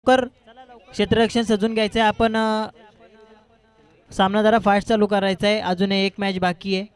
लवकर क्षेत्ररक्षण सजून घ्यायचं आहे आपण. सामना जरा फास्ट चालू करायचा आहे. अजून एक मॅच बाकी आहे.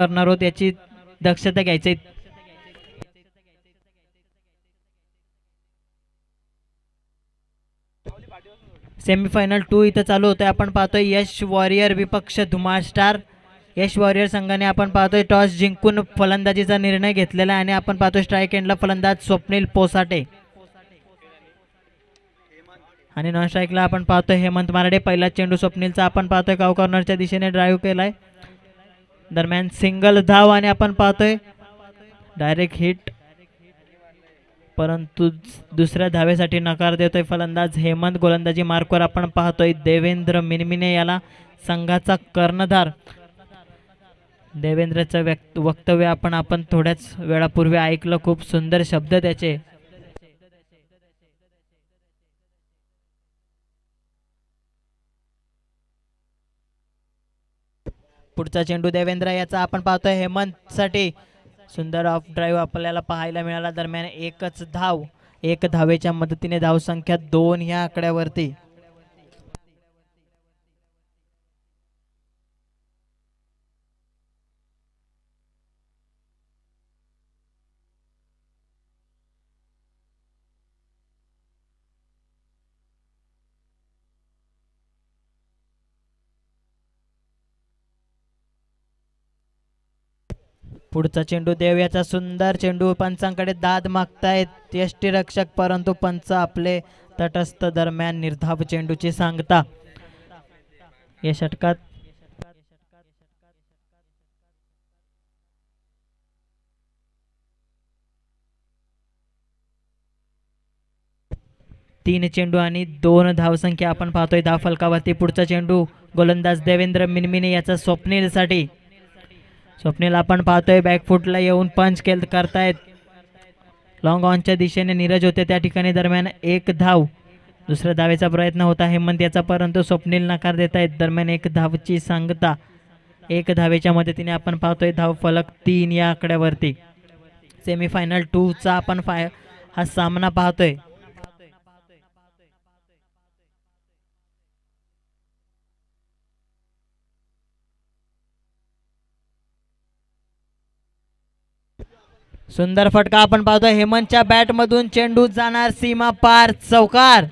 करणार आहोत याची दक्षता घ्यायची. सेमीफायनल 2 इथं चालू होतोय. आपण पाहतोय यश वॉरियर विपक्ष धुमाळ स्टार. यश वॉरियर संघाने आपण पाहतोय टॉस जिंकून फलंदाजीचा निर्णय घेतलेला आहे आणि आपण पाहतोय स्ट्राईक एंडला फलंदाज स्वप्नील पोसाटे आणि नॉन स्ट्राईकला आपण पाहतोय हेमंत मारडे. पहिला चेंडू स्वप्नीलचा आपण पाहतोय काव कॉर्नरच्या दिशेने ड्राईव्ह केलाय. दरम्यान सिंगल धाव आणि आपण पाहतोय डायरेक्ट हिट, परंतु दुसऱ्या धावेसाठी नकार देतोय फलंदाज हेमंत. गोलंदाजी मार्कवर आपण पाहतोय देवेंद्र मिनमिने याला संघाचा कर्णधार. देवेंद्रचं वक्तव्य आपण थोड्याच वेळापूर्वी ऐकलं. खूप सुंदर शब्द त्याचे. पुढचा चेंडू देवेंद्र याचा आपण पाहतोय हेमंत साठी. सुंदर ऑफ ड्राईव्ह आपल्याला पाहायला मिळाला. दरम्यान एकच धाव, एक धावेच्या मदतीने धावसंख्या 2 ह्या आकड्यावरती. पुढचा चेंडू देव याचा सुंदर चेंडू. पंचांकडे दाद मागतायत यष्टीरक्षक, परंतु पंच आपले तटस्थ. दरम्यान निर्धाव चेंडूची सांगता. या षटकात तीन चेंडू आणि 2 धावसंख्या आपण पाहतोय धाव फलकावरती. पुढचा चेंडू गोलंदाज देवेंद्र मिनमिने याचा स्वप्नील साठी. स्वप्नील आपण पाहतोय बॅकफुटला येऊन पंच करतायत. लॉंग ऑनच्या दिशेने नीरज होते त्या ठिकाणी. दरम्यान एक धाव. दुसऱ्या धावेचा प्रयत्न होता हेमंत याचा, परंतु स्वप्नील नकार देत आहेत. दरम्यान एक धावची सांगता. एक धावेच्या मदतीने आपण पाहतोय धाव फलक 3 या आकड्यावरती. सेमीफायनल 2 चा आपण हा सामना पाहतोय. सुंदर फटका आपण पाहतोय हेमंतच्या बॅट मधून. चेंडू जाणार सीमा पार, चौकार.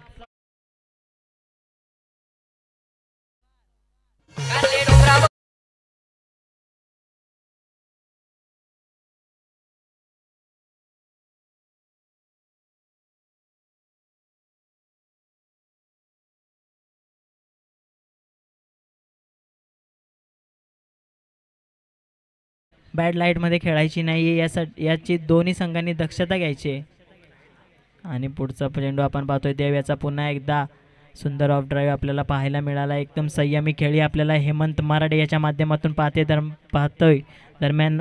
बॅड लाईटमध्ये खेळायची नाही याची दोन्ही संघांनी दक्षता घ्यायची आहे. आणि पुढचा चेंडू आपण पाहतोय देव याचा पुन्हा एकदा सुंदर ऑफ ड्राईव्ह आपल्याला पाहायला मिळाला. एकदम संयमी खेळी आपल्याला हेमंत मराडे याच्या माध्यमातून पाहतोय. दरम्यान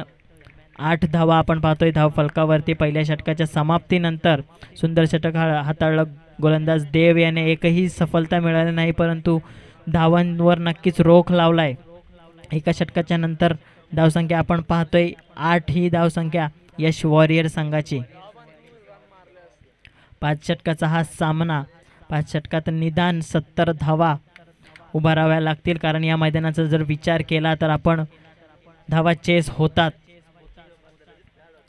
8 धावा आपण पाहतोय धाव फलकावरती. पहिल्या षटकाच्या समाप्तीनंतर सुंदर षटक हाताळलं गोलंदाज देव याने. एकही सफलता मिळाली नाही, परंतु धावांवर नक्कीच रोख लावलाय. एका षटकाच्या नंतर धावसंख्या आपण पाहतोय 8 ही धावसंख्या यश वॉरियर संघाची. 5 षटकाचा हा सामना. 5 षटकात निदान 70 धावा उभाराव्या लागतील, कारण या मैदानाचा जर विचार केला तर आपण धावा चेस होतात.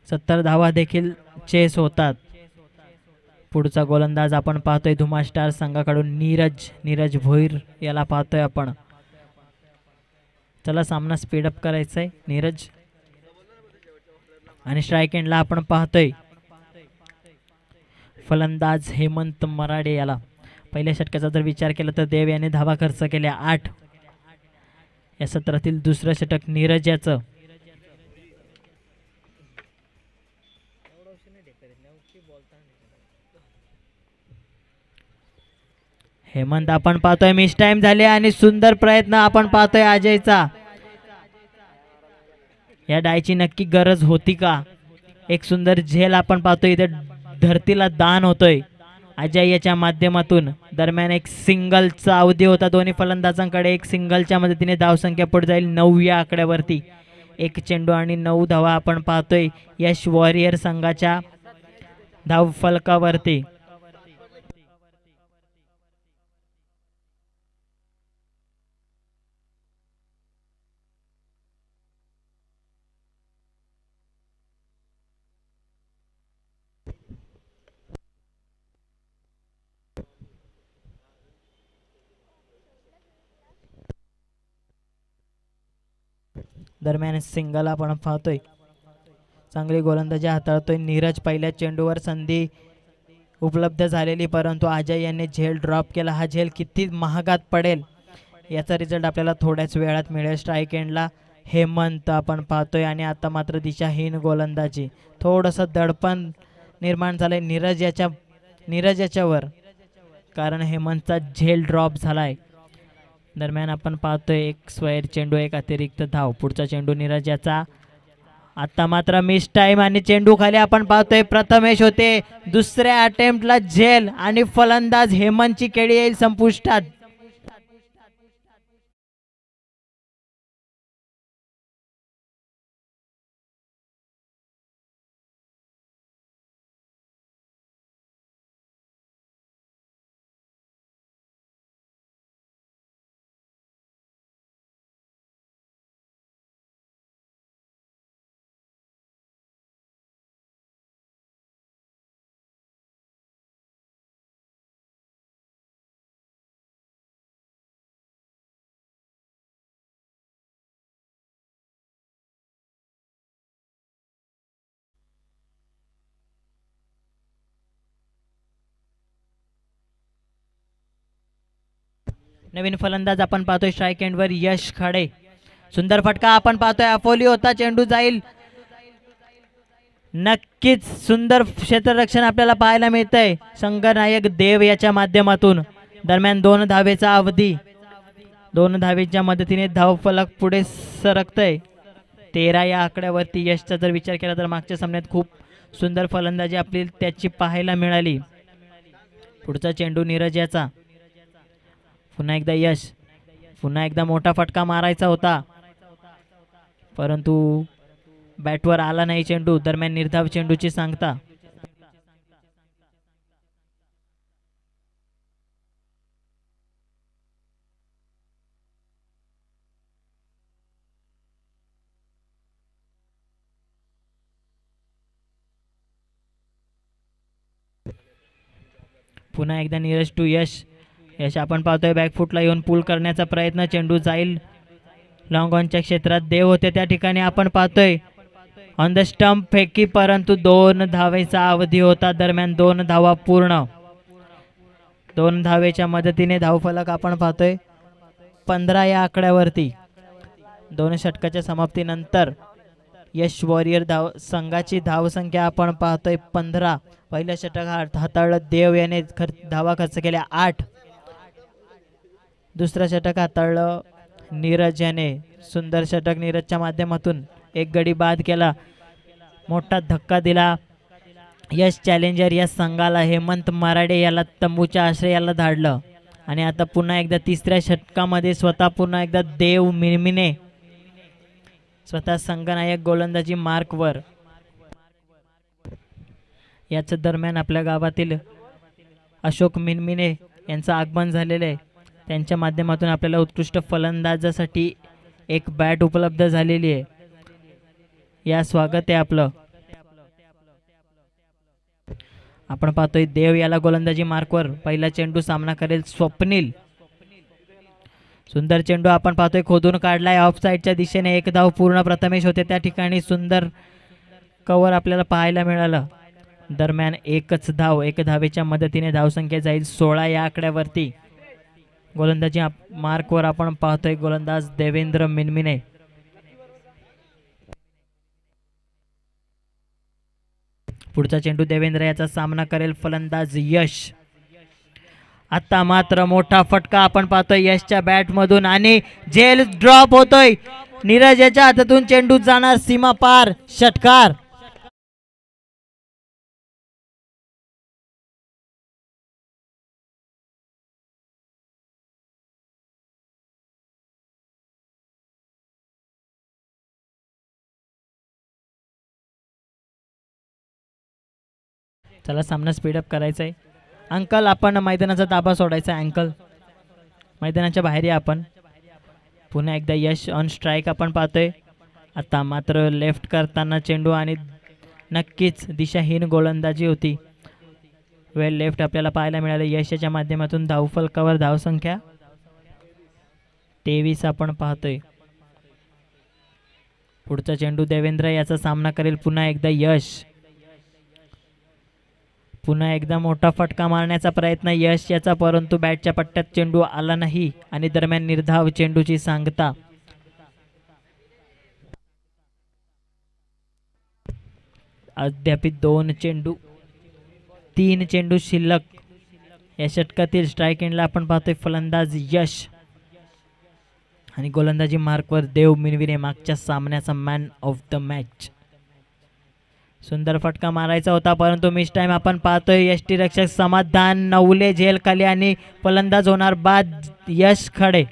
70 धावा देखील चेस होतात. पुढचा गोलंदाज आपण पाहतोय धुमा स्टार संघाकडून नीरज भोईर याला पाहतोय आपण. चला सामना स्पीडअप करायचा आहे नीरज. आणि स्ट्राईक एंडला आपण पाहतोय फलंदाज हेमंत मराडे याला. पहिल्या षटकाचा जर विचार केला तर देव याने धावा खर्च केल्या 8. या सत्रातील दुसरं षटक नीरज याचं. हेमंत आपण पाहतोय मिस टाइम झाले आणि सुंदर प्रयत्न आपण पाहतोय अजयचा. या डायची नक्की गरज होती का? एक सुंदर झेल आपण पाहतोय इथे धरतीला दान होतोय अजय याच्या माध्यमातून. दरम्यान एक सिंगलचा अवधी होता दोन्ही फलंदाजांकडे. एक सिंगलच्या मदतीने धावसंख्या पुढे जाईल 9 या आकड्यावरती. एक चेंडू आणि 9 धावा आपण पाहतोय यश वॉरियर संघाच्या धाव फलकावरती. दरम्यान सिंगल आपण पाहतोय. चांगली गोलंदाजी हाताळतोय नीरज. पहिल्या चेंडूवर संधी उपलब्ध झालेली, परंतु अजय यांनी झेल ड्रॉप केला. हा झेल किती महागात पडेल याचा रिझल्ट आपल्याला थोड्याच वेळात मिळेल. स्ट्राईक एंडला हेमंत आपण पाहतोय. आणि आता मात्र दिशाहीन गोलंदाजी. थोडंसं दडपण निर्माण झालंय नीरज याच्यावर, कारण हेमंतचा झेल ड्रॉप झालाय. दरम्यान आपण पाहतोय एक स्क्वेअर चेंडू, एक अतिरिक्त धाव. पुढचा चेंडू नीरज याचा. आता मात्र मिस टाइम आणि चेंडू खाली आपण पाहतोय प्रथमेश होते. दुसऱ्या अटेम्प्टला झेल आणि फलंदाज हेमंतची खेळी येईल संपुष्टात. नवीन फलंदाज आपण पाहतोय स्ट्राईक एंडवर यश खाडे. सुंदर फटका आपण पाहतोय. अफोली होता, चेंडू जाईल. नक्कीच सुंदर क्षेत्ररक्षण आपल्याला पाहायला मिळतंय संघनायक देव याच्या माध्यमातून. दरम्यान 2 धावेचा अवधी. 2 धावेच्या मदतीने धाव फलक पुढे सरकतय 13 या आकड्यावरती. यशचा जर विचार केला तर मागच्या सामन्यात खूप सुंदर फलंदाजी आपली त्याची पाहायला मिळाली. पुढचा चेंडू नीरज याचा. पुन्हा एकदा यश. पुन्हा एकदा मोठा फटका मारायचा होता, परंतु बॅटवर आला नाही चेंडू. दरम्यान निर्धाव चेंडूची सांगता. पुन्हा एकदा नीरज टू यश. यश आपण पाहतोय बॅकफुटला येऊन पुल करण्याचा प्रयत्न. चेंडू जाईल लॉंग ऑनच्या क्षेत्रात देव होते त्या ठिकाणी आपण पाहतोय ऑन द स्टंप फेकी, परंतु 2 धावेचा अवधी होता. दरम्यान 2 धावा पूर्ण. 2 धावेच्या मदतीने धावफलक आपण पाहतोय 15 या आकड्यावरती. 2 षटकाच्या समाप्तीनंतर यश वॉरियर संघाची धावसंख्या आपण पाहतोय 15. पहिलं षटक हाताळलं देव याने धावा खर्च केल्या 8. दुसरं षटक हाताळलं नीरज याने. सुंदर षटक नीरजच्या माध्यमातून एक गडी बाद केला. मोठा धक्का दिला यश चॅलेंजर या संघाला. हेमंत मराडे याला तंबूच्या आश्रयाला धाडलं. आणि आता पुन्हा एकदा तिसऱ्या षटकामध्ये स्वतः पुन्हा एकदा देव मिनमिने स्वतः संघनायक गोलंदाजी मार्कवर. याच दरम्यान आपल्या गावातील अशोक मिनमिने यांचं आगमन झालेलं आहे. त्यांच्या माध्यमातून आपल्याला उत्कृष्ट फलंदाजासाठी एक बॅट उपलब्ध झालेली आहे. या स्वागत आहे आपलं. आपण पाहतोय देव याला गोलंदाजी मार्कवर. पहिला चेंडू सामना करेल स्वप्नील. सुंदर चेंडू आपण पाहतोय खोदून काढलाय ऑफ साईडच्या दिशेने. एक धाव पूर्ण. प्रथमेश होते त्या ठिकाणी. सुंदर कव्हर आपल्याला पाहायला मिळालं. दरम्यान एकच धाव. 1 धावेच्या मदतीने धावसंख्या जाईल 16 या आकड्यावरती. गोलंदाजी मार्कवर आपण पाहतोय गोलंदाज देवेंद्र मिनमिने. पुढचा चेंडू देवेंद्र याचा सामना करेल फलंदाज यश. आता मात्र मोठा फटका आपण पाहतोय यशच्या बॅट मधून आणि झेल ड्रॉप होतोय. नीरज याच्या हातातून चेंडू जाणार सीमा पार. षटकार. चला सामना स्पीडअप करायचा आहे. अंकल आपण मैदानाचा ताबा सोडायचा. अंकल मैदानाच्या बाहेर या आपण. पुन्हा एकदा यश ऑन स्ट्राईक आपण पाहतोय. आता मात्र लेफ्ट करताना चेंडू आणि नक्कीच दिशाहीन गोलंदाजी होती. वेल लेफ्ट आपल्याला पाहायला मिळाले. यशच्या माध्यमातून धावफलकावर धावसंख्या 23 आपण पाहतोय. पुढचा चेंडू देवेंद्र याचा सामना करेल पुन्हा एकदा यश. पुन्हा एकदा मोठा फटका मारण्याचा प्रयत्न यश याचा, परंतु बॅटच्या पट्ट्यात चेंडू आला नाही आणि दरम्यान निर्धाव चेंडूची सांगता. अद्याप 2 चेंडू 3 चेंडू शिल्लक. या षटकातील स्ट्राईक एंडला आपण पाहतोय फलंदाज यश आणि गोलंदाजी मार्कवर देव मिनविने, मागच्या सामन्याचा मॅन ऑफ द मॅच. सुंदर फटका मारायचा होता परंतु मिस टाइम आपण पाहतोय. यष्टी रक्षक समाधान नवले झेल खाली आणि फलंदाज होणार बाद यश खडे.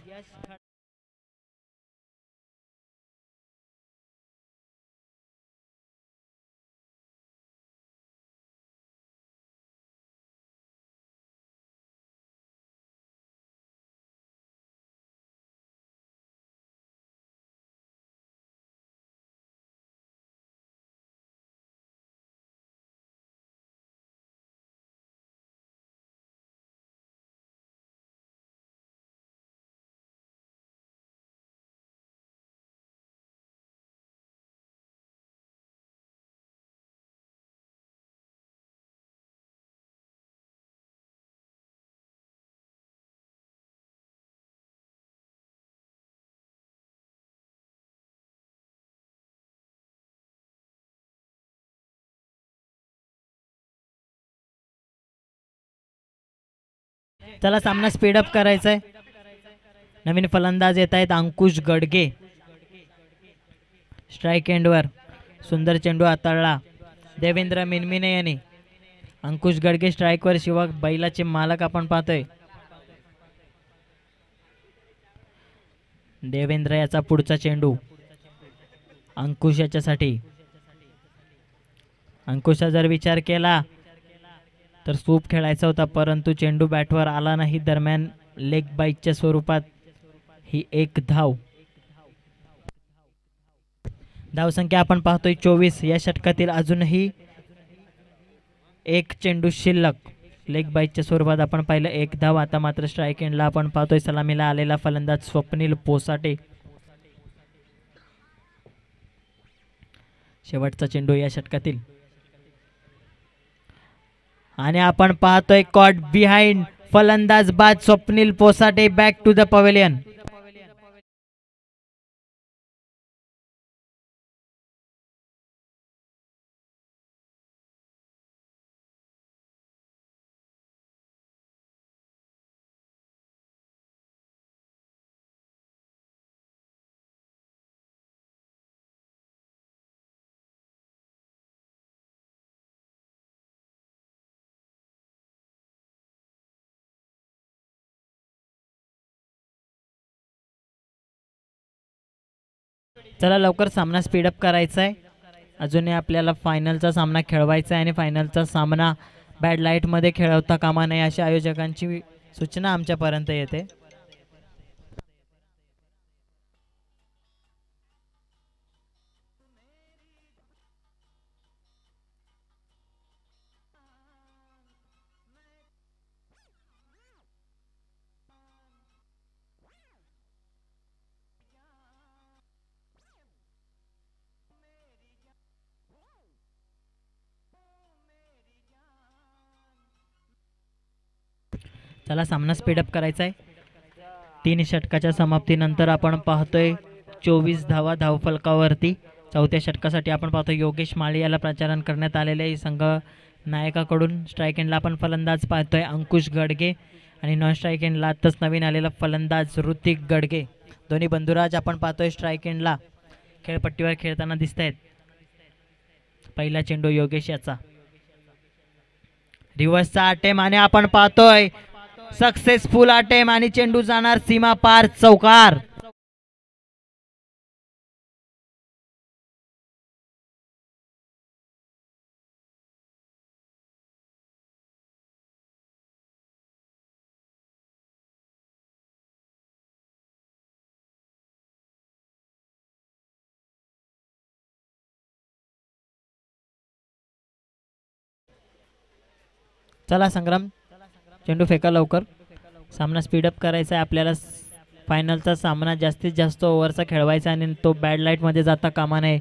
चला सामना स्पीडअप करायचा आहे. नवीन फलंदाज येत आहेत अंकुश गडगे. स्ट्राईक एंडवर सुंदर चेंडू हाताळला देवेंद्र मिनमिने यांनी. अंकुश गडगे स्ट्राईकवर. शिवा बैलाचे मालक आपण पाहतोय. देवेंद्र याचा पुढचा चेंडू अंकुश याच्यासाठी. अंकुशा जर विचार केला तर सूप खेळायचा होता परंतु चेंडू बॅटवर आला नाही. दरम्यान लेग बाईकच्या स्वरूपात ही एक धाव. धावसंख्या आपण पाहतोय 24. या षटकातील अजूनही एक चेंडू शिल्लक. लेग बाईकच्या स्वरूपात आपण पाहिलं एक धाव. आता मात्र स्ट्राईक एंडला आपण पाहतोय सलामीला आलेला फलंदाज स्वप्नील पोसाटे. शेवटचा चेंडू या षटकातील आणि आपण पाहतोय कॉट बिहाइंड फलंदाज बाद Swapnil Posate back to the pavilion. चला लवकर सामना स्पीडअप करायचा आहे. अजूनही आपल्याला फायनलचा सामना खेळवायचा आहे आणि फायनलचा सामना बॅड लाईटमध्ये खेळवता कामा नये अशा आयोजकांची सूचना आमच्यापर्यंत येते. चला सामना स्पीडअप करायचा आहे. 3 षटकाच्या समाप्तीनंतर आपण पाहतोय 24 धावा धावफलकावरती. चौथ्या षटकासाठी आपण पाहतोय योगेश माळी याला प्रचारण करण्यात आलेले संघ नायकाकडून. स्ट्राईक एंडला आपण फलंदाज पाहतोय अंकुश गडगे आणि नॉन स्ट्राईक एंडला आत्ताच नवीन आलेला फलंदाज ऋतिक गडगे. दोन्ही बंधुराज आपण पाहतोय स्ट्राईक एंडला खेळपट्टीवर खेळताना दिसत आहेत. पहिला चेंडू योगेश याचा रिव्हर्सचा अटेम आणि आपण पाहतोय सक्सेसफुल अटेम आणि चेंडू जाणार सीमा पार चौकार. चला संग्राम चेंडू फेका लवकर. सामना स्पीडअप करायचा आहे आपल्याला. फायनलचा सामना जास्तीत जास्त ओव्हरचा खेळवायचा आणि तो बॅड लाईटमध्ये जाता कामा नये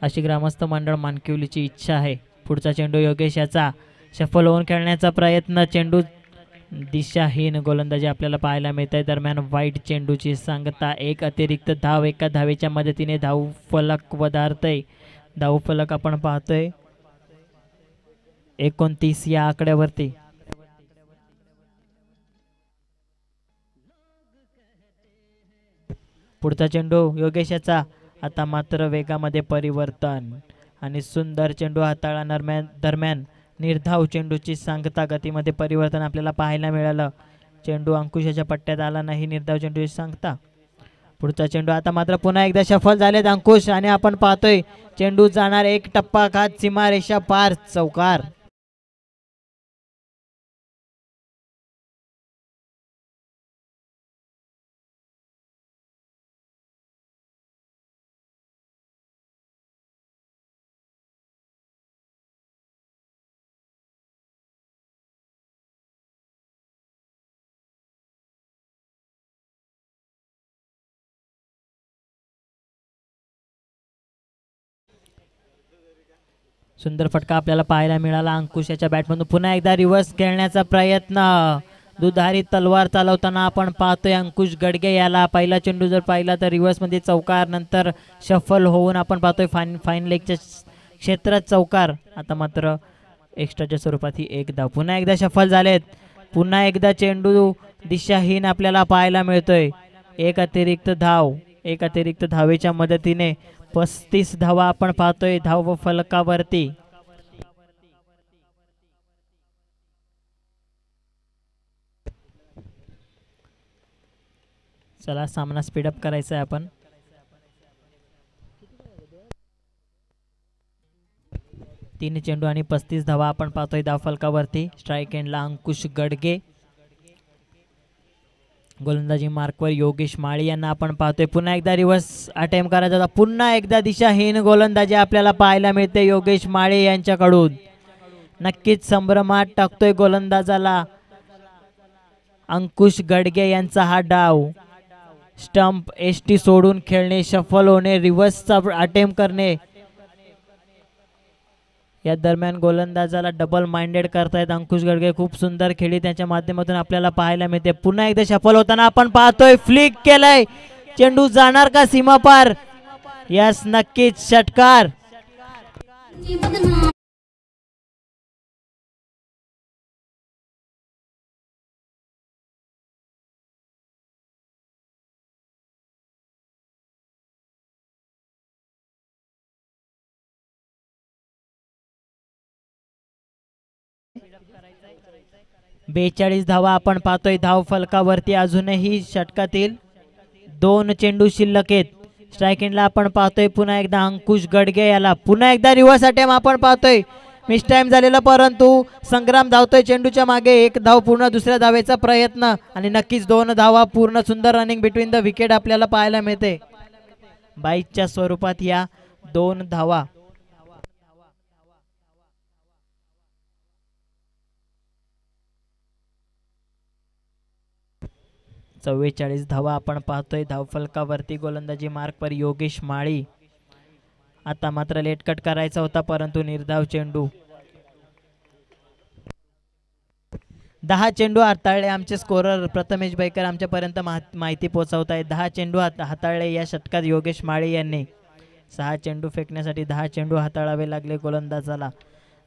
अशी ग्रामस्थ मंडळ मानकिवलीची इच्छा आहे. पुढचा चेंडू योगेश याचा शफल होऊन खेळण्याचा प्रयत्न. चेंडू दिशाहीन गोलंदाजी आपल्याला पाहायला मिळत आहे. दरम्यान वाईट चेंडूची सांगता. एक अतिरिक्त धाव एका धावेच्या मदतीने धावफलक वधारतय. धावफलक आपण पाहतोय 29 या आकड्यावरती. पुढचा चेंडू योगेश याचा. आता मात्र वेगामध्ये परिवर्तन आणि सुंदर चेंडू हाताळा दरम्यान निर्धाव चेंडूची सांगता. गतीमध्ये परिवर्तन आपल्याला पाहायला मिळालं. चेंडू अंकुशाच्या पट्ट्यात आला नाही. निर्धाव चेंडूची सांगता. पुढचा चेंडू आता मात्र पुन्हा एकदा सफल झालेत अंकुश आणि आपण पाहतोय चेंडू जाणार एक टप्पा खात सीमारेषा पार चौकार. सुंदर फटका आपल्याला पाहायला मिळाला अंकुशाच्या बॅटमधून. पुन्हा एकदा रिव्हर्स खेळण्याचा प्रयत्न. दुधारी तलवार चालवताना आपण पाहतोय अंकुश गडगे याला. पहिला चेंडू जर पाहिला तर रिव्हर्समध्ये चौकार. नंतर शफल होऊन आपण पाहतोय फाईन लेगच्या क्षेत्रात चौकार. आता मात्र एक्स्ट्राच्या स्वरूपात ही एक धाव. पुन्हा एकदा शफल झालेत. पुन्हा एकदा चेंडू दिशाहीन आपल्याला पाहायला मिळतोय. एक अतिरिक्त धावेच्या मदतीने 35 धावा आपण पाहतोय धाव फलकावरती. चला सामना स्पीडअप करायचा आहे आपण. तीन चेंडू आणि 35 धावा आपण पाहतोय धाव फलकावरती. स्ट्राईक एंडला अंकुश गडगे. गोलंदाजी मार्कवर योगेश माळी यांना आपण पाहतोय. पुन्हा एकदा रिव्हर्स अटेम्प्ट करायचा होता. पुन्हा एकदा दिशाहीन गोलंदाजी आपल्याला पाहायला मिळते योगेश माळी यांच्याकडून. नक्कीच संभ्रमात टाकतोय गोलंदाजाला अंकुश गडगे यांचा हा डाव. स्टंप एसटी सोडून खेळणे, शफल होणे, रिव्हर्सचा अटेम्प्ट करणे या दरम्यान गोलंदाजाला डबल माइंडेड करतायत अंकुश गडगे. खूप सुंदर खेळी त्यांच्या माध्यमातून आपल्याला पाहायला मिळते. पुन्हा एकदा सफल होताना आपण पाहतोय. फ्लिक केलाय, चेंडू जाणार का सीमापार? यस, नक्कीच षटकार. बेचाळीस धावा आपण पाहतोय धाव फलकावरती. अजूनही षटकातील 2 चेंडू शिल्लक आहेत. स्ट्राइक एंडला आपण पाहतोय पुन्हा एकदा अंकुश गडगे याला. पुन्हा एकदा रिव्हर्स अटॅम्प आपण पाहतोय. मिस टाइम झालेला, परंतु संग्राम धावतोय चेंडूच्या मागे. 1 धाव पूर्ण, दुसऱ्या धावेचा प्रयत्न आणि नक्कीच 2 धावा पूर्ण. सुंदर रनिंग बिटवीन द विकेट आपल्याला पाहायला मिळते. 22च्या स्वरूपात या 2 धावा. चव्वेचाळीस धावा आपण पाहतोय धावफलकावरती. गोलंदाजी मार्क पर योगेश माळी. आता मात्र लेट कट करायचा होता, परंतु निर्धाव चेंडू. 10 चेंडू हाताळले आमचे स्कोरर प्रथमेश बैकर आमच्यापर्यंत माहिती पोहोचवत आहेत. 10 चेंडू हाताळले या षटकात योगेश माळी यांनी. 6 चेंडू फेकण्यासाठी 10 चेंडू हाताळावे लागले गोलंदाजाला.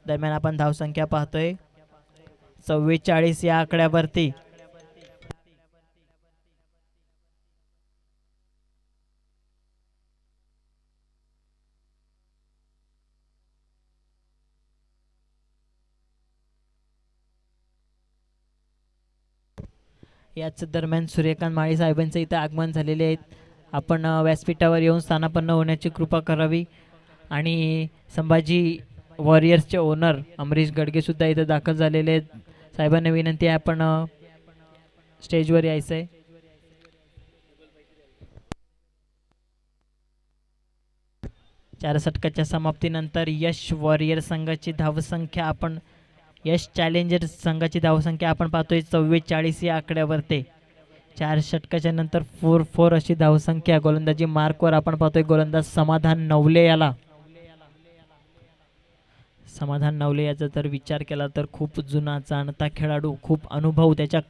दरम्यान आपण धावसंख्या पाहतोय 44 या आकड्यावरती. याच दरम्यान सूर्यकांत माळी साहेबांचं इथं आगमन झालेले आहेत. आपण व्यासपीठावर येऊन स्थानापन्न होण्याची कृपा करावी. आणि संभाजी वॉरियर्सचे ओनर अमरीश गडगे सुद्धा इथं दाखल झालेले आहेत. साहेबांना विनंती आहे आपण स्टेजवर यायचं आहे. चार षटकाच्या समाप्तीनंतर यश वॉरियर संघाची धावसंख्या आपण यश चॅलेंजर संघाची धावसंख्या आपण पाहतोय 44 या आकड्यावरती. 4 षटकाच्या नंतर 4-4 अशी धावसंख्या. गोलंदाजी मार्कवर आपण पाहतोय गोलंदाज समाधान नवले याला. समाधान नवले याचा जर विचार केला तर खूप जुना जाणता खेळाडू, खूप अनुभव त्याच्या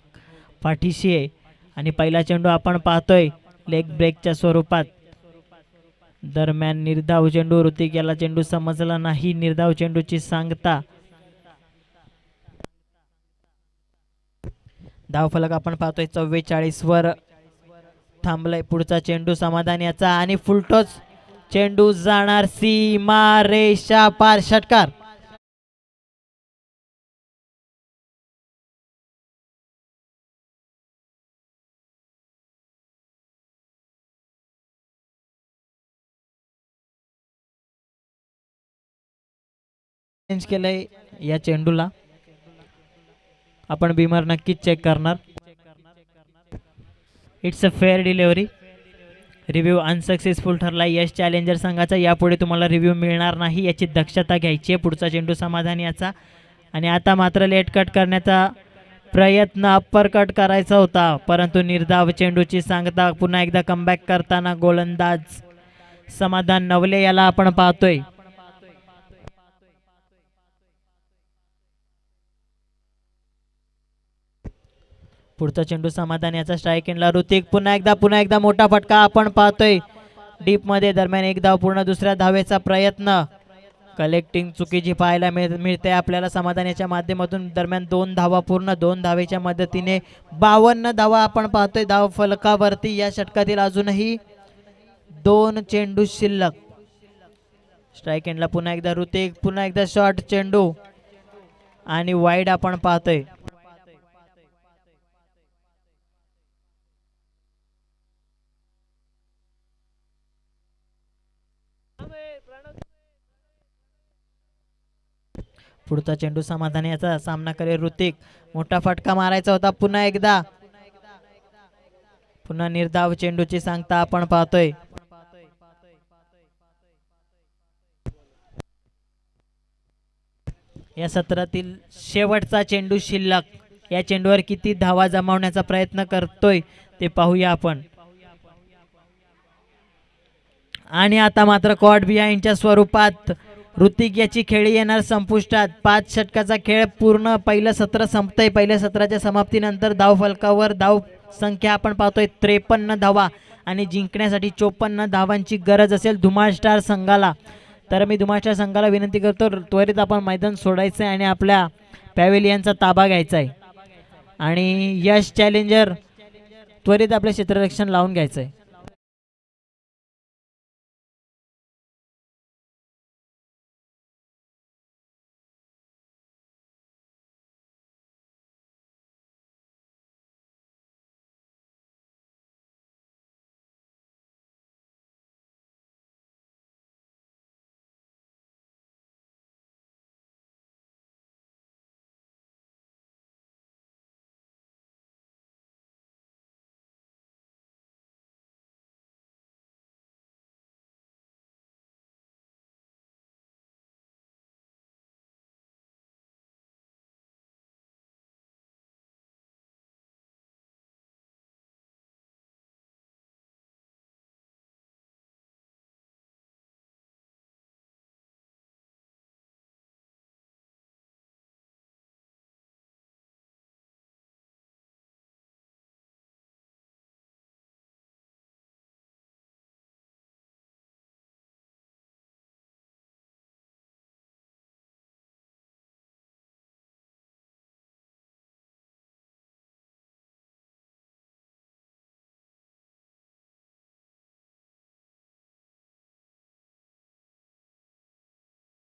पाठीशी आहे. आणि पहिला चेंडू आपण पाहतोय लेग ब्रेकच्या स्वरूपात. दरम्यान निर्धाव चेंडू. ऋतिक याला चेंडू समजला नाही. निर्धाव चेंडूची सांगता. धावफलक आपण पाहतोय 44 वर थांबलाय. पुढचा चेंडू समाधान याचा आणि फुलटॉस चेंडू जाणार सीमा रेषा पार. षटकार. चेंज केलंय या चेंडूला. आपण बीमर नक्कीच चेक करणार. It's a fair delivery. Review unsuccessful ठरला यश चॅलेंजर संघाचा. यापुढे तुम्हाला रिव्ह्यू मिळणार नाही याची दक्षता घ्यायची आहे. पुढचा चेंडू समाधान याचा आणि आता मात्र लेट कट करण्याचा प्रयत्न. अप्पर कट करायचा होता, परंतु निर्धाव चेंडूची सांगता. पुन्हा एकदा कमबॅक करताना गोलंदाज समाधान नवले याला आपण पाहतोय. पुढचा चेंडू समाधान याचा. स्ट्राइक एंडला ऋतिक. पुन्हा एकदा मोठा फटका आपण पाहतोय डीप मध्ये. दरम्यान 1 धाव पूर्ण, दुसऱ्या धावेचा प्रयत्न. कलेक्टिंग चुकीची पाहायला मिळते आपल्याला समाधान याच्या माध्यमातून. दरम्यान 2 धावा पूर्ण, 2 धावेच्या मदतीने 52 धावा आपण पाहतोय धाव फलकावरती. या षटकातील अजूनही 2 चेंडू शिल्लक. स्ट्राइक एंडला पुन्हा एकदा ऋतिक. पुन्हा एकदा शॉर्ट चेंडू आणि वाईड आपण पाहतोय. पुढचा चेंडू समाधान याचा. सामना करेल ऋतिक. मोठा फटका मारायचा होता पुन्हा एकदा. पुन्हा निर्धाव चेंडूची सांगता आपण पाहतोय. या सत्रातील शेवटचा चेंडू शिल्लक. या चेंडूवर किती धावा जमावण्याचा प्रयत्न करतोय ते पाहूया आपण. आणि आता मात्र कॉट बिहाइंडच्या स्वरूपात ऋतिक याची खेळी येणार संपुष्टात. 5 षटकाचा खेळ पूर्ण. पहिलं सत्र संपतंय. पहिल्या सत्राच्या समाप्तीनंतर धाव फलकावर धाव संख्या आपण पाहतोय 53 धावा आणि जिंकण्यासाठी 54 धावांची गरज असेल धुमाळ स्टार संघाला. तर मी धुमाळ स्टार संघाला विनंती करतो त्वरित आपण मैदान सोडायचं आहे आणि आपल्या पॅव्हेलियनचा ताबा घ्यायचा आहे आणि यश चॅलेंजर त्वरित आपले क्षेत्ररक्षण लावून घ्यायचं आहे.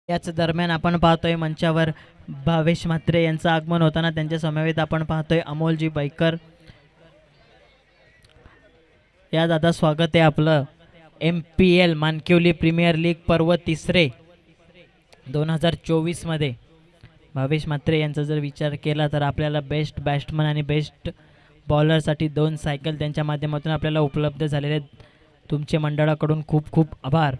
याच दरम्यान आपण पाहतोय मंचावर भावेश म्हात्रे यांचं आगमन होताना त्यांच्या समवेत आपण पाहतोय अमोलजी बैकर. या दादा स्वागत आहे आपलं MPL मानकिवली प्रीमियर लीग पर्व तिसरे 2024 मध्ये. भावेश म्हात्रे यांचा जर विचार केला तर आपल्याला बेस्ट बॅट्समन आणि बेस्ट बॉलरसाठी 2 सायकल त्यांच्या माध्यमातून आपल्याला उपलब्ध झालेले आहेत. तुमचे मंडळाकडून खूप खूप आभार.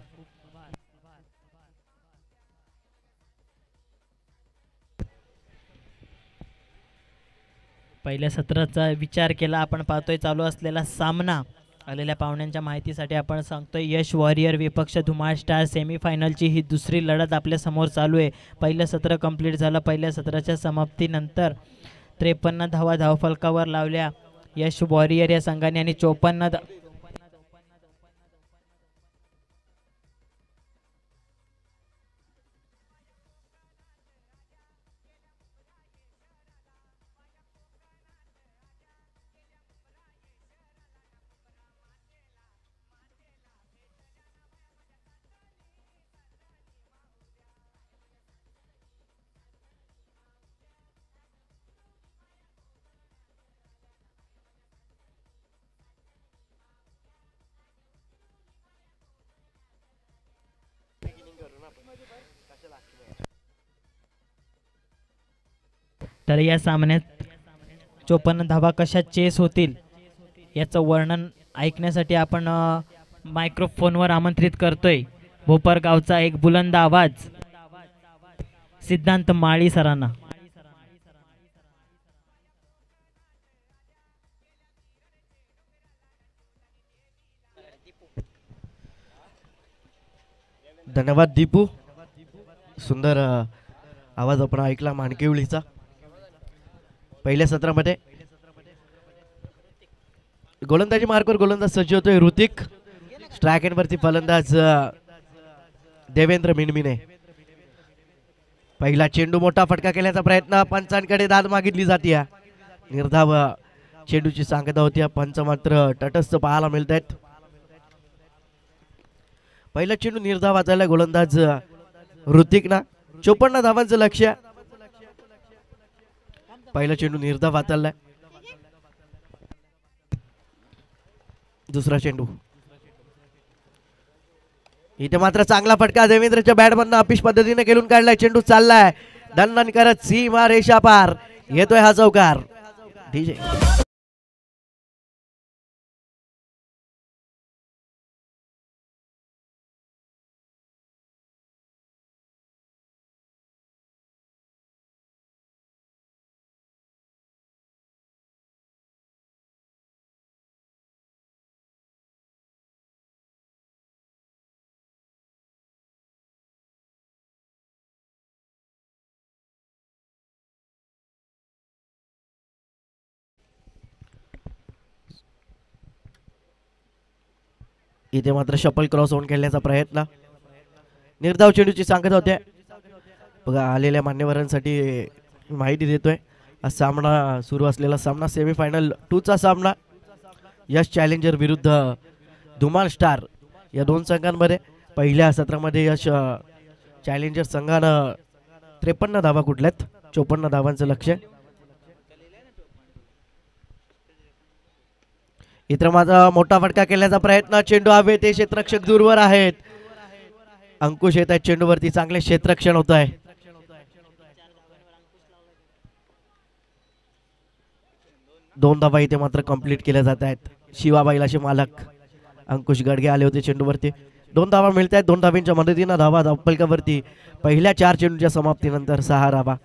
पहिल्या सत्राचा विचार केला आपण पाहतोय चालू असलेला सामना. आलेल्या पाहुण्यांच्या माहितीसाठी आपण सांगतोय यश वॉरियर विपक्ष धुमाळ स्टार सेमीफायनलची ही दुसरी लढत आपल्या समोर चालू आहे. पहिलं सत्र कंप्लीट झालं. पहिल्या सत्राच्या समाप्तीनंतर 53 धावा धावफलकावर लावल्या यश वॉरियर या संघाने आणि 54 तर या सामन्यात 54 धावा कशा चेस होतील याचं वर्णन ऐकण्यासाठी आपण मायक्रोफोनवर आमंत्रित करतोय भोपर गावचा एक बुलंद आवाज सिद्धांत माळी सरांना. धन्यवाद दीपू. सुंदर आवाज आपण ऐकला मानकिवलीचा. पहिल्या सत्रामध्ये गोलंदाजी मार्कवर गोलंदाज सज्ज होतोय ऋतिक. स्ट्राइक एंडवरती फलंदाज देवेंद्र मिनमिने. पहिला चेंडू मोठा फटका केल्याचा प्रयत्न. पंचांकडे दाद मागितली जाते. निर्धाव चेंडूची सांगता होती. पंच मात्र तटस्थ पाहायला मिळत आहेत. पहिला चेंडू निर्धाव वाचायला गोलंदाज ऋतिक ना 54 धावांचं लक्ष्य. पहिला चेंडू निर्धाव वाचायला. दुसरा चेंडू इथे मात्र चांगला फटका देवेंद्रच्या बॅटमधनं अपिश पद्धतीने खेळून काढलाय. चेंडू चाललाय दणदण करत सीमा रेषा पार. येतोय हा चौकार. डीजे इथे मात्र शपल क्रॉस होऊन खेळण्याचा प्रयत्न. निर्धाव चेंडूची सांगत होते बघा. आलेल्या मान्यवरांसाठी माहिती देतोय. हा सामना सुरू असलेला सामना सेमीफायनल 2 चा सामना. यश चॅलेंजर विरुद्ध धुमाल स्टार या दोन संघांमध्ये. पहिल्या सत्रामध्ये यश चॅलेंजर संघानं 53 धावा कुठल्यात. 54 धावांचं लक्ष. इतर मात्र मोठा फटका केल्याचा प्रयत्न. चेंडू हवे ते क्षेत्ररक्षक दूरवर आहेत. अंकुश येत आहेत चेंडूवरती. चांगले क्षेत्ररक्षण होत आहे. दोन धावा इथे मात्र कंप्लीट केल्या जात आहेत. शिवाबाईलाचे मालक अंकुश गडगे आले होते चेंडूवरती. 2 धावा मिळत आहेत. 2 धावांच्या मदतीनं धावा धावफलकावरती पहिल्या 4 चेंडूच्या समाप्तीनंतर 6 धावा.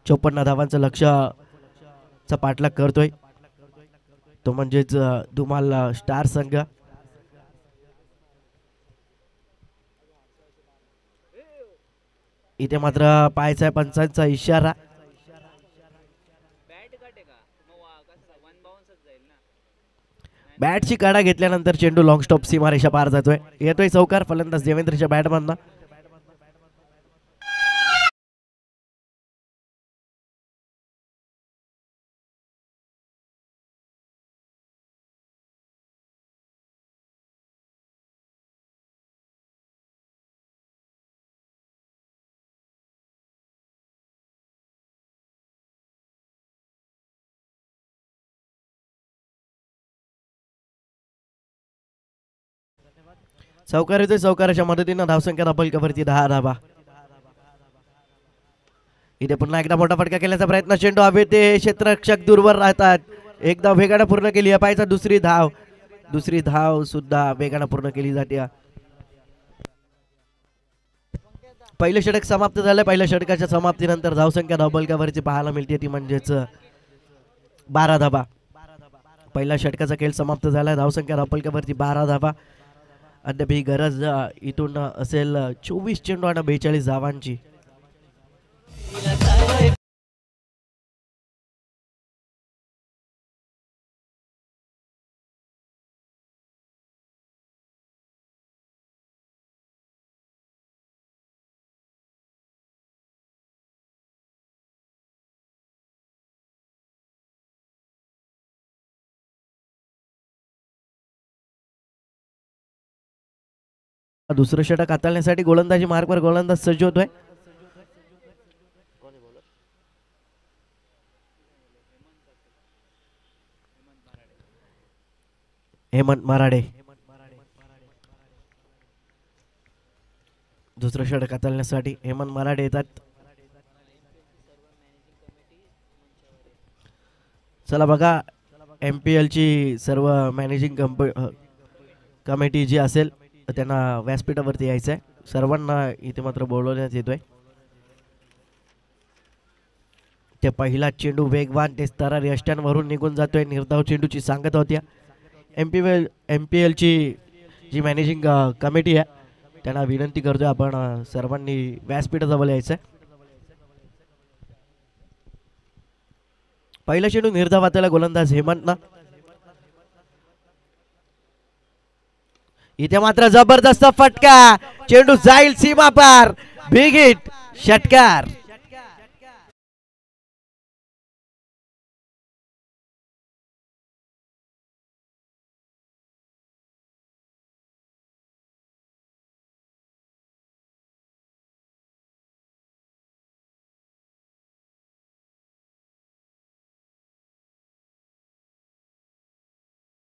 54 धावांचं लक्ष्याचा पाठलाग करतोय तो म्हणजेच धुमाल स्टार संघ. इथे मात्र पायचा पंचांचा इशारा. बॅटची काढा घेतल्यानंतर चेंडू लॉंग स्टॉप सीमारेषा पार जातोय. येतोय चौकार. फलंदाज देवेंद्रच्या बॅटमधनं. चौकार येतोय. चौकाराच्या मदतीनं धावसंख्या धावफलकावरती 10 धावा. इथे पुन्हा एकदा मोठा फटका केल्याचा प्रयत्न. चेंडू हवे ते क्षेत्ररक्षक दूरवर राहतात. एकदा वेगानं पूर्ण केली. पायचा दुसरी धाव सुद्धा वेगानं पूर्ण केली जाते. पहिले षटक समाप्त झालं. पहिल्या षटकाच्या समाप्तीनंतर धावसंख्या धावफलकावरती पाहायला मिळते ती म्हणजेच 12 धावा. पहिल्या षटकाचा खेळ समाप्त झाला. धावसंख्या धावफलकावरती 12 धावा. अद्याप ही गरज इथून असेल 24 चेंडू आणि 42 धावांची. दुसरं षटक हाताळण्यासाठी गोलंदाजी मार्कवर गोलंदाज सज्ज होतोय. हेमंत मराडे दुसरं षटक हाताळण्यासाठी हेमंत मराडे येतात. चला बघा. MPL ची सर्व मॅनेजिंग कमिटी जी असेल त्यांना व्यासपीठावरती यायचं आहे. सर्वांना इथे मात्र बोलवण्यात येतोय. ते पहिला चेंडू वेगवान ते स्तरार यष्ट्यांवरून निघून जातोय. निर्धाव चेंडूची सांगत होत्या. MPL ची जी मॅनेजिंग कमिटी आहे त्यांना विनंती करतोय आपण सर्वांनी व्यासपीठाजवळ यायचं आहे. पहिला चेंडू निर्धाव हाताला गोलंदाज हेमंत. इथे मात्र जबरदस्त फटका. चेंडू जाईल सीमा पार. Big hit. षटकार.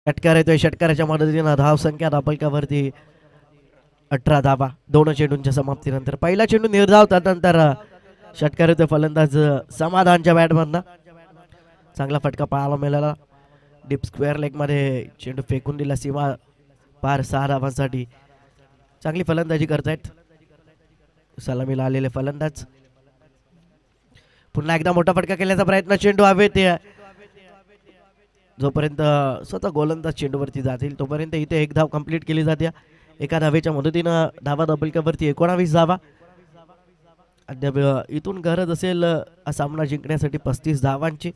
षटकार येतोय. षटकाराच्या मदतीनं धाव संख्या धावफलकावरती 18 धावा. 2 चेंडूंच्या समाप्तीनंतर पहिला चेंडू निर्धाव. त्यानंतर षटकार येतोय फलंदाज समाधानच्या बॅटमधनं. चांगला फटका पाहायला मिळाला. डीप स्क्वेअर लेग मध्ये चेंडू फेकून दिला सीमा पार 6 धावांसाठी. चांगली फलंदाजी करतायत सलामीला आलेले फलंदाज. पुन्हा एकदा मोठा फटका केल्याचा प्रयत्न. चेंडू हवे ते जोपर्यंत स्वतः गोलंदाज चेंडूवरती जातील तोपर्यंत इथे एक धाव कंप्लीट केली जाते. एका धावेच्या मदतीनं धावा धावफलकावरती 19 धावा. अद्याप इथून गरज असेल हा सामना जिंकण्यासाठी 35 धावांची.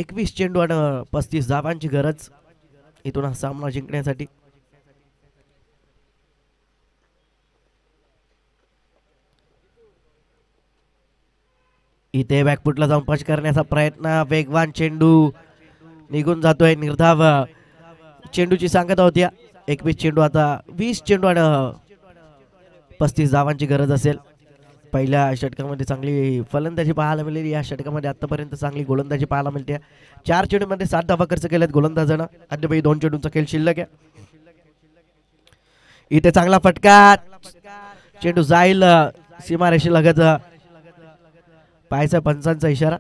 21 चेंडू आणि 35 धावांची गरज इथून हा सामना जिंकण्यासाठी. इथे बॅकफुटला जाऊन पंच करण्याचा प्रयत्न, वेगवान चेंडू निघून जातोय, निर्धाव. चेंडूची सांगता होती 21 चेंडू, आता 20 चेंडू आणि 35 धावांची गरज असेल. पहिल्या षटकामध्ये चांगली फलंदाजी पाहायला मिळाली, या षटकामध्ये आतापर्यंत चांगली गोलंदाजी पाहायला मिळते. 4 चेंडूमध्ये 7 धावा खर्च केल्यात गोलंदाजानं. अद्यापही 2 चेंडूंचा खेळ शिल्लक आहे. इथे चांगला फटका, चेंडू जाईल सीमारेषे लगत. पाहायचा पंचांचा इशारा.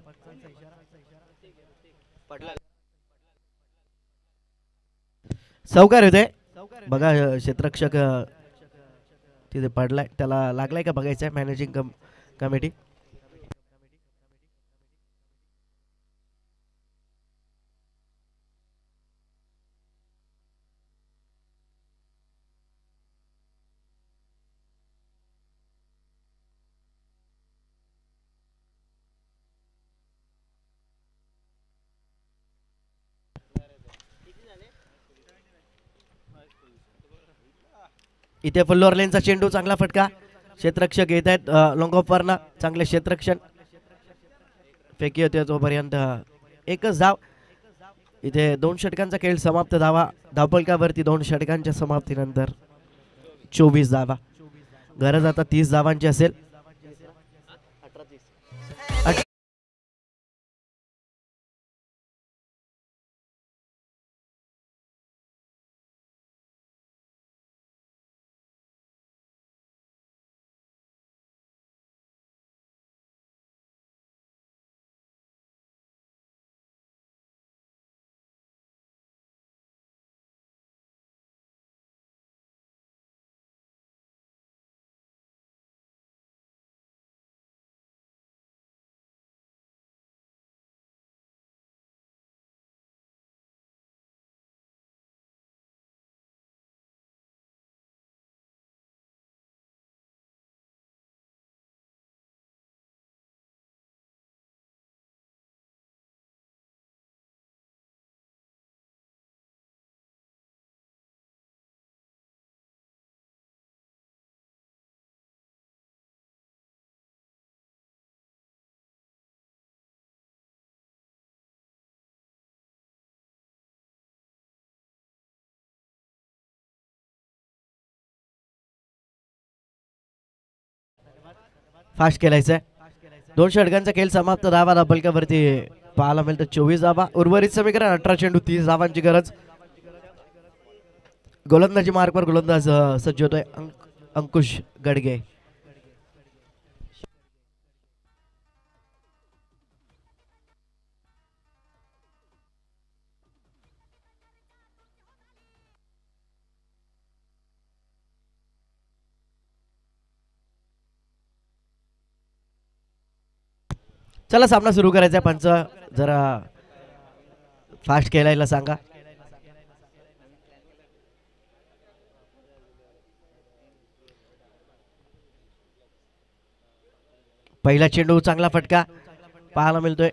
चौकार होते बघा, क्षेत्ररक्षक तिथे पडलाय, त्याला लागलाय का बघायचंय मॅनेजिंग कमिटी. इथे फुल्लोर लेनचा चेंडू, चांगला फटका, क्षेत्ररक्षक येत आहेत लॉंग ऑफरना, चांगले क्षेत्ररक्षण. फेकी होते तोपर्यंत एकच धाव. इथे 2 षटकांचा खेळ समाप्त. धावफलकावरती 2 षटकांच्या समाप्तीनंतर 24 धावा. गरज आता 30 धावांची असेल. फास्ट खेळायचं आहे. 2 षटकांचा खेळ समाप्त. धावफलकावरती पाहायला मिळतं 24 धावा. उर्वरित समीकरण 18 चेंडू 30 धावांची गरज. गोलंदाजी मार्कवर गोलंदाज सज्ज होतोय अंकुश गडगे. चला सामना सुरू करायचा आहे. पंच जरा फास्ट खेळायला सांगा. पहिला चेंडू, चांगला फटका पाहायला मिळतोय.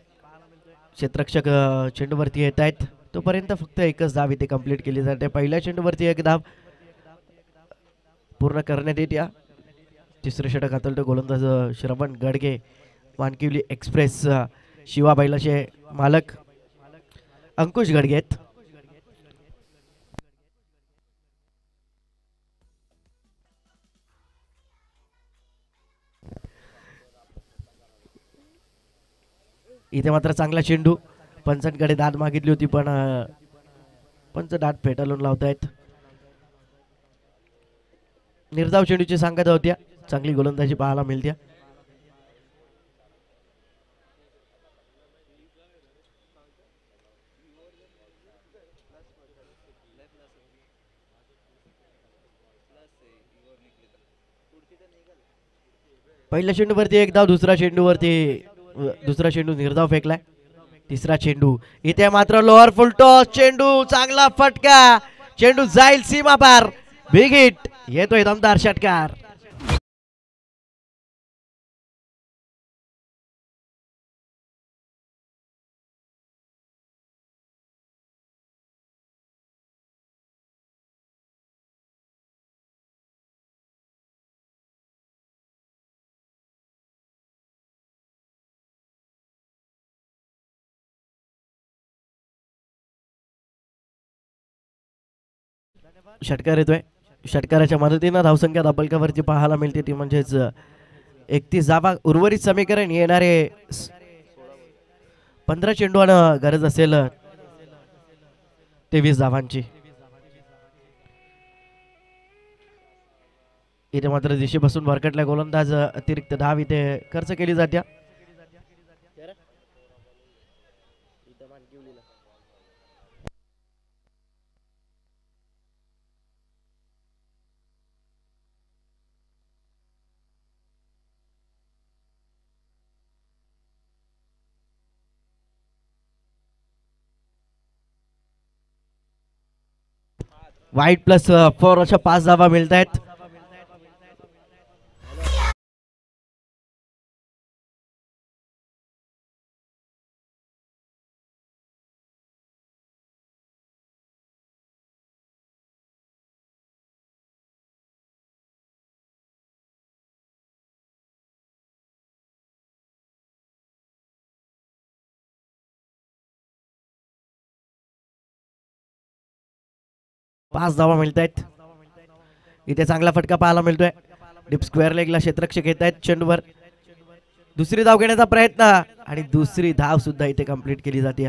क्षेत्ररक्षक चेंडूवरती येत आहेत, तोपर्यंत फक्त एकच धाव इथे कंप्लीट केली जाते. पहिल्या चेंडूवरती एक धाव पूर्ण करण्यात येते. तिसरे षटक हाताळतो गोलंदाज श्रवण गडगे, वानकिवली एक्सप्रेस शिवा बैलाचे मालक अंकुश गडगे आहेत. इथे मात्र चांगला चेंडू, पंचांकडे दाद मागितली होती पण पंच दाद फेटाळून लावतायत. निर्धाव चेंडूची सांगता होत्या, चांगली गोलंदाजी पाहायला मिळते. पहिल्या चेंडूवरती एक धाव, दुसरा चेंडू निर्धाव फेकलाय. तिसरा चेंडू, इथे मात्र लोअर फुल टॉस चेंडू, चांगला फटका, चेंडू जाईल सीमा पार. बिग हिट, येतोय दमदार षटकार. षटकार येतोय. षटकाराच्या मदतीनं धावसंख्या धापलकावरती पाहायला मिळते ती म्हणजेच 31 धावा. उर्वरित समीकरण येणारे 15 चेंडूनं गरज असेल 23 धावांची. इथे मात्र दिशेपासून भरकटल्या गोलंदाज अतिरिक्त धाव इथे खर्च केली जाते. वाईट प्लस 4 अशा 5 धावा मिळत आहेत. पाच धावा मिळत आहेत. इथे चांगला फटका पाहायला मिळतोय. डीप स्क्वेअर लेगला क्षेत्ररक्षक येत आहेत चेंडूवर. दुसरी धाव घेण्याचा प्रयत्न आणि दुसरी धाव सुद्धा इथे कंप्लीट केली जाते.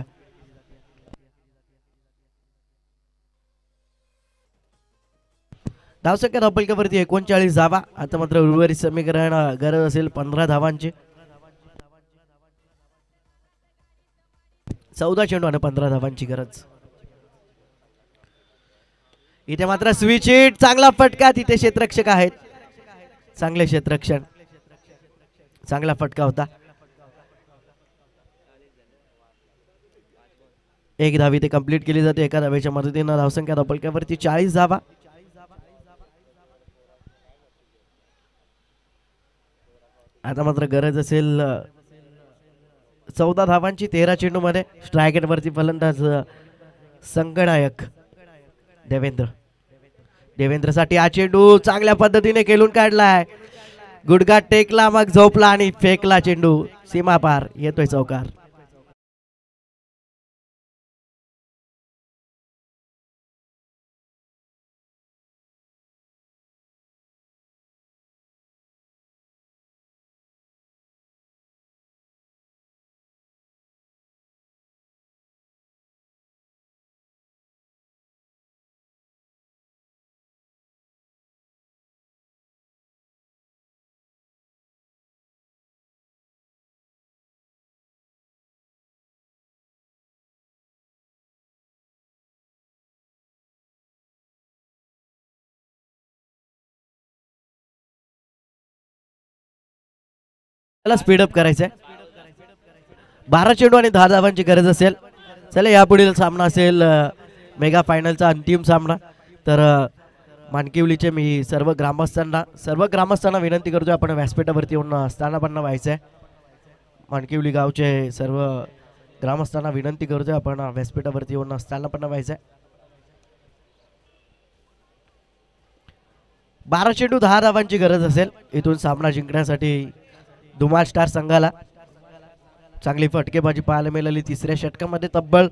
धावसंख्या धापलकावरती 39 धावा. आता मात्र उर्वरित समीकरण गरज असेल 15 धावांची. 14 चेंडू आणि 15 धावांची गरज. इथे मात्र स्विच हिट. चांगला फटका. तिथे क्षेत्ररक्षक आहेत. चांगले क्षेत्ररक्षण. चांगला फटका होता. एक धाव इथे कंप्लीट केली जाते एका धावेच्या मदतीनं. धावसंख्या धापलकावरती 40 धावा. आता मात्र गरज असेल 14 धावांची 13 चेंडू मध्ये. स्ट्रायक वरती फलंदाज संगनायक देवेंद्रसाठी हा चेंडू चांगल्या पद्धतीने खेळून काढलाय. गुडघा टेकला मग झोपला आणि फेकला चेंडू सीमा पार. येतोय चौकार. स्पीडअप करायचंय. 12 चेंडू आणि 10 धावांची गरज असेल. चला यापुढील सामना असेल मेगा फायनलचा अंतिम सामना. तर मानकिवलीचे मी सर्व ग्रामस्थांना विनंती करतोय आपण व्यासपीठावरती येऊन स्थानापन्न व्हायचंय. मानकिवली गावचे सर्व ग्रामस्थांना विनंती करतोय आपण व्यासपीठावरती येऊन स्थानापन्न व्हायचंय. 12 चेंडू 10 धावांची गरज असेल इथून सामना जिंकण्यासाठी. धुमाळ स्टार संघाला चांगली फटकेबाजी पाहायला मिळाली. तिसऱ्या षटकामध्ये तब्बल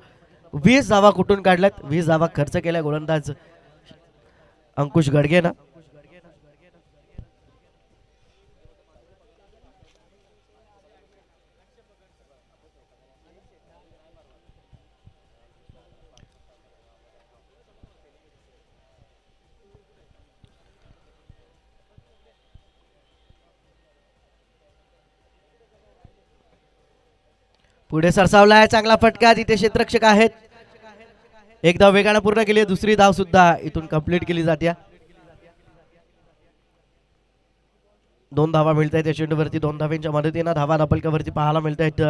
20 धावा कुठून काढल्यात. 20 धावा खर्च केल्या गोलंदाज अंकुश गडगेनं. पुढे सरसावलाय. चांगला फटका. तिथे क्षेत्ररक्षक आहेत. एक धाव वेगाने पूर्ण केली. दुसरी धाव सुद्धा इथून कंप्लीट केली जाते. 2 धावा मिळत आहेत या चेंडूवरती. 2 धावांच्या मदतीनं धावा धापलकावरती पाहायला मिळत आहेत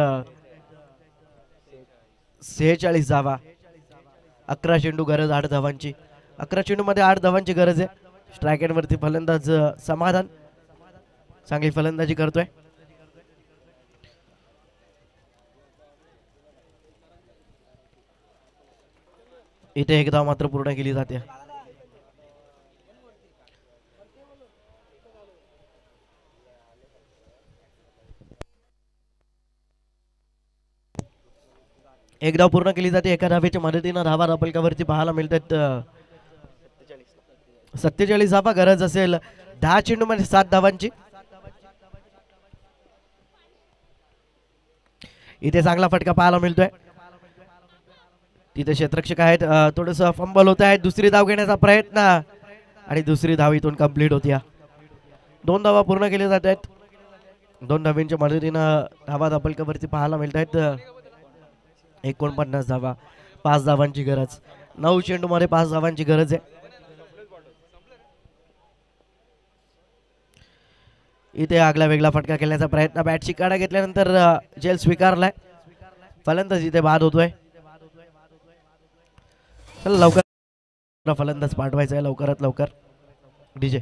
46 धावा. 11 चेंडू गरज 8 धावांची. 11 चेंडू मध्ये 8 धावांची गरज आहे. स्ट्राईक एंड वरती फलंदाज समाधान चांगली फलंदाजी करतोय. इथे एक धाव मात्र पूर्ण केली जाते. एक धाव पूर्ण केली जाते एका धावेच्या मदतीनं. धावा धापलकावरती पाहायला मिळतात 47 धावा गरज असेल 10 चेंडूमध्ये 7 धावांची. इथे चांगला फटका पाहायला मिळतोय. तिथे क्षेत्ररक्षक आहेत, थोडस फंबल होत आहे. दुसरी धाव घेण्याचा प्रयत्न आणि दुसरी धाव इथून कंप्लीट होती. 2 धावा पूर्ण केल्या जात आहेत. 2 धावांच्या मदतीनं धावा धापलकावरती पाहायला मिळत आहेत 49 धावा. 5 धावांची गरज. 9 चेंडू मध्ये 5 धावांची गरज आहे. इथे आगला वेगळा फटका खेळण्याचा प्रयत्न. बॅटची काढा घेतल्यानंतर जेल स्वीकारलाय. फलंदाज इथे बाद होतोय. चला लवकर फलंदाज पाठवायचा आहे लवकरात लवकर. डीजे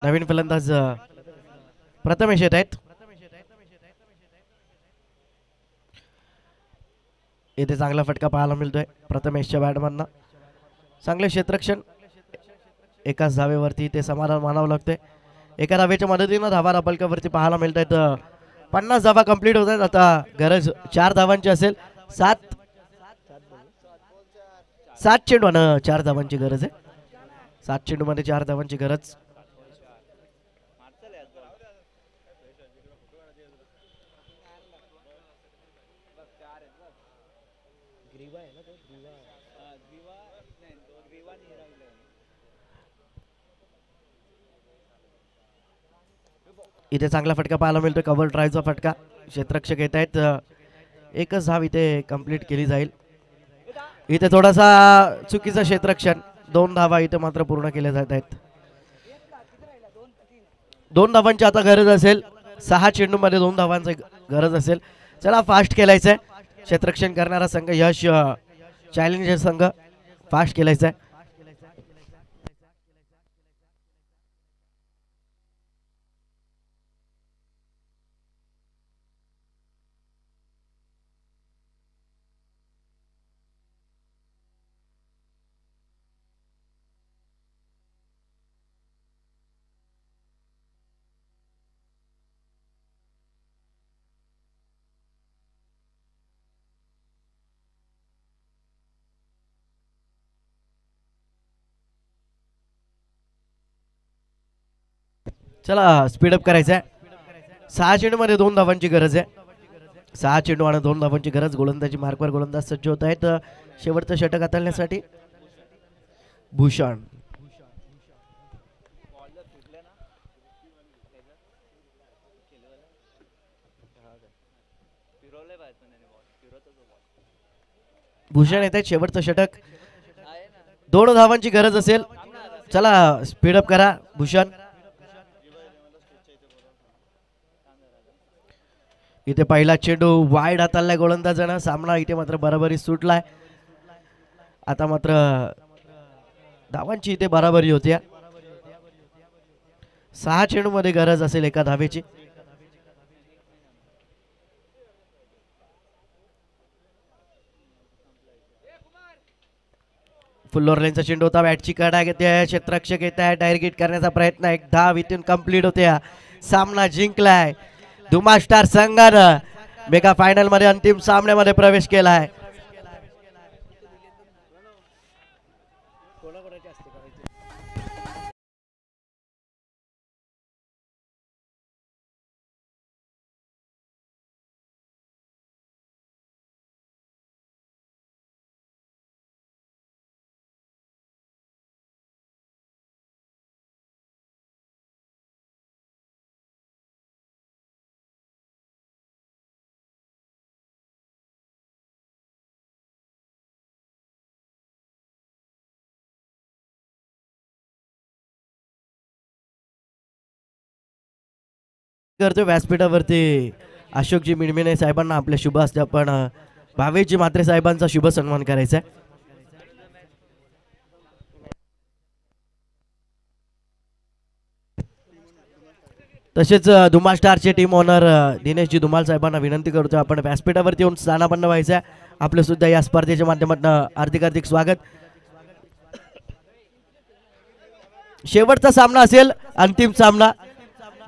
नवीन फलंदाज प्रथमेश येत आहेत. इथे चांगला फटका पाहायला मिळतोय प्रथमेशच्या बॅटमधनं. चांगले क्षेत्ररक्षण. एकाच धावेवरती ते समाधान मानावं लागतंय. एका धावेच्या मदतीनं धावा धापलकावरती पाहायला मिळत आहेत. 50 धावा कंप्लीट होत आहेत. आता गरज 4 धावांची असेल. 7 चेंडू 4 धावांची गरज आहे. 7 चेंडू मध्ये 4 धावांची गरज. इथे चांगला फटका पाहायला मिळतोय. कव्हर ड्राईव्हचा फटका. क्षेत्ररक्षक येत आहेत. एकच धाव इथे कंप्लीट केली जाईल. इथे थोडासा चुकीचं क्षेत्ररक्षण. 2 धावा इथे मात्र पूर्ण केल्या जात आहेत. 2 धावांची आता गरज असेल. 6 चेंडू मध्ये 2 धावांची गरज असेल. चला फास्ट खेळायचंय. क्षेत्ररक्षण करणारा संघ यश चॅलेंजर संघ फास्ट खेळायचंय. चला स्पीडअप करायचं आहे. 6 चेंडू मध्ये 2 धावांची गरज आहे. 6 चेंडू आणि 2 धावांची गरज. गोलंदाजी मार्कवर गोलंदाज सज्ज होत आहेत शेवटचं षटक हाताळण्यासाठी. भूषण भूषण येत आहेत. शेवटचं षटक. 2 धावांची गरज असेल. चला स्पीडअप करा भूषण. इथे पहिला चेंडू वाईड हाताळलाय गोलंदाजानं. सामना इथे मात्र बराबरी सुटलाय. आता मात्र धावांची इथे बराबरी होती. 6 चेंडू मध्ये गरज असेल एका धावेची. फुल्लोर लाईनचा चेंडू होता. बॅटची कडा घेते. क्षेत्ररक्षक येत आहे. टार्गेट करण्याचा प्रयत्न. एक धाव इथून कंप्लीट होते. सामना जिंकलाय. धुमा स्टार संघानं मेगा फायनल मध्ये अंतिम सामन्यामध्ये प्रवेश केलाय. करतोय व्यासपीठावरती अशोकजी मिणमिणे साहेबांना आपल्या शुभ हस्ते आपण भावेशजी म्हात्रे साहेबांचा शुभ सन्मान करायचा आहे. तसेच धुमाळ स्टारचे टीम ओनर दिनेशजी धुमाळ साहेबांना विनंती करतो आपण व्यासपीठावरती येऊन स्थानापन्न व्हायचं आहे. आपलं सुद्धा या स्पर्धेच्या माध्यमातून हार्दिक हार्दिक स्वागत. शेवटचा सामना असेल, अंतिम सामना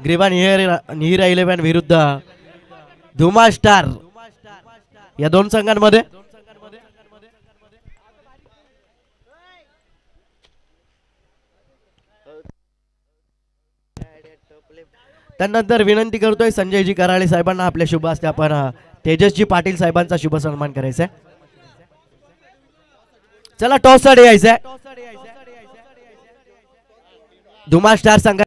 ग्रीवा निहिरा 11 विरुद्ध धुमाळ स्टार या दोन संघांमध्ये. त्यानंतर विनंती करतोय संजयजी कराळे साहेबांना आपल्या शुभ हस्ते आपण तेजसजी पाटील साहेबांचा शुभ सन्मान करायचा आहे. चला टॉस साठी यायचंय. धुमाळ स्टार संघ